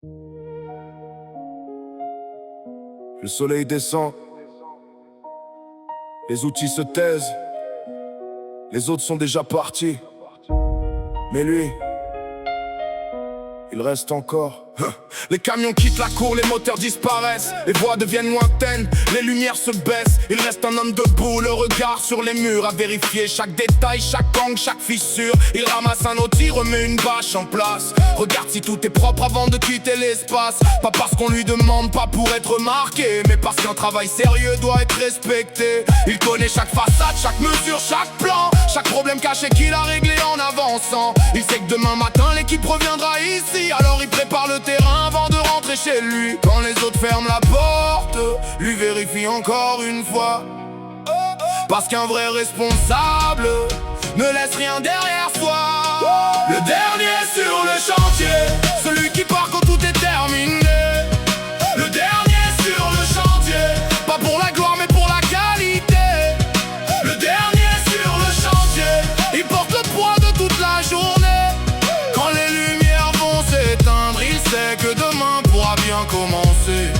Le soleil descend, les outils se taisent, les autres sont déjà partis. Mais lui, il reste encore. Les camions quittent la cour, les moteurs disparaissent, les voix deviennent lointaines, les lumières se baissent. Il reste un homme debout, le regard sur les murs, à vérifier chaque détail, chaque angle, chaque fissure. Il ramasse un outil, remet une bâche en place. Regarde si tout est propre avant de quitter l'espace. Pas parce qu'on lui demande, pas pour être remarqué, mais parce qu'un travail sérieux doit être respecté. Il connaît chaque façade, chaque mesure, chaque plan, chaque problème caché qu'il a réglé en avançant. Il sait que demain matin l'équipe reviendra ici, alors il prépare le terrain avant de rentrer chez lui. Quand les autres ferment la porte, lui vérifie encore une fois. Parce qu'un vrai responsable ne laisse rien derrière soi. Le dernier sur le chantier, celui qui part quand tout est terminé. Le dernier sur le chantier, pas pour la gloire mais pour la qualité. Le dernier sur le chantier, il porte le poids de toute la journée. Quand les lumières vont s'éteindre, il sait que demain pourra bien commencer.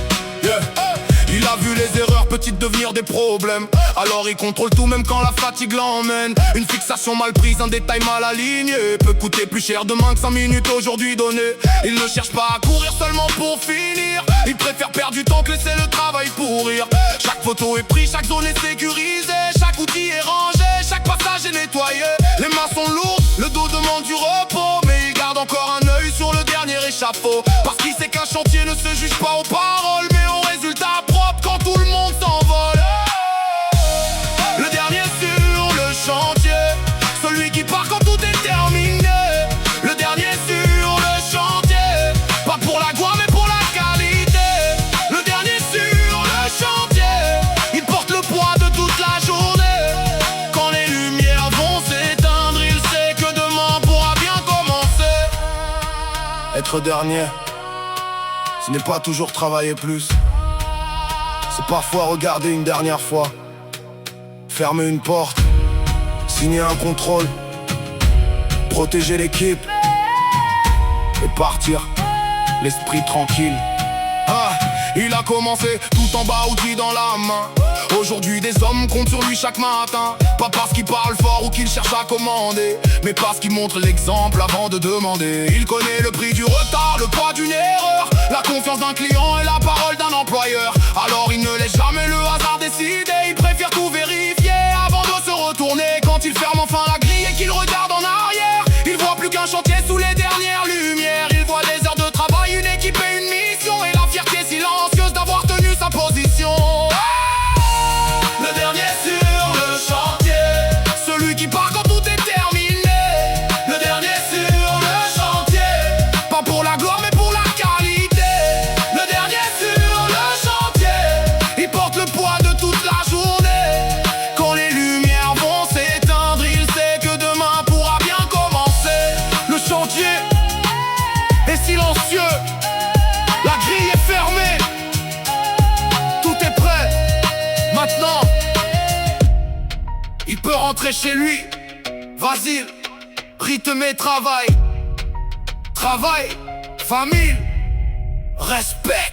Il a vu les erreurs petites devenir des problèmes, alors il contrôle tout même quand la fatigue l'emmène. Une fixation mal prise, un détail mal aligné peut coûter plus cher demain que 5 minutes aujourd'hui données. Il ne cherche pas à courir seulement pour finir, il préfère perdre du temps que laisser le travail pourrir. Chaque photo est prise, chaque zone est sécurisée, chaque outil est rangé, chaque passage est nettoyé. Les mains sont lourdes, le dos demande du repos, mais il garde encore un œil sur le dernier échafaud. Parce qu'il sait qu'un chantier ne se juge pas aux paroles, mais aux résultats propres quand tout le monde s'envole. Le dernier sur le chantier, celui qui part quand tout est terminé. Le dernier sur le chantier, pas pour la gloire mais pour la qualité. Le dernier sur le chantier, il porte le poids de toute la journée. Quand les lumières vont s'éteindre, il sait que demain pourra bien commencer. Être dernier, ce n'est pas toujours travailler plus. C'est parfois regarder une dernière fois, fermer une porte, signer un contrôle, protéger l'équipe et partir, l'esprit tranquille. Il a commencé tout en bas, outil dans la main. Aujourd'hui des hommes comptent sur lui chaque matin. Pas parce qu'il parle fort ou qu'il cherche à commander, mais parce qu'il montre l'exemple avant de demander. Il connaît le prix du retard, le poids d'une erreur, la confiance d'un client et la parole d'un employeur. Alors il ne laisse jamais le hasard décider, il préfère tout vérifier avant de se retourner. Quand il ferme enfin la grille et qu'il regarde en arrière, il voit plus qu'un chantier sous les dernières lumières. Il voit des heures de travail, une équipe et une mission, et la fierté silencieuse d'avoir tenu sa position. Le dernier sur le chantier, celui qui part quand tout est terminé. Le dernier sur le chantier, pas pour la gloire mais pour la qualité. Le dernier sur le chantier, il porte le poids de toute la journée. Quand les lumières vont s'éteindre, il sait que demain pourra bien commencer. Le chantier est silencieux, la grille est fermée, tout est prêt. Maintenant, il peut rentrer chez lui. Vas-y, rythme et travail. Travail, famille, respect.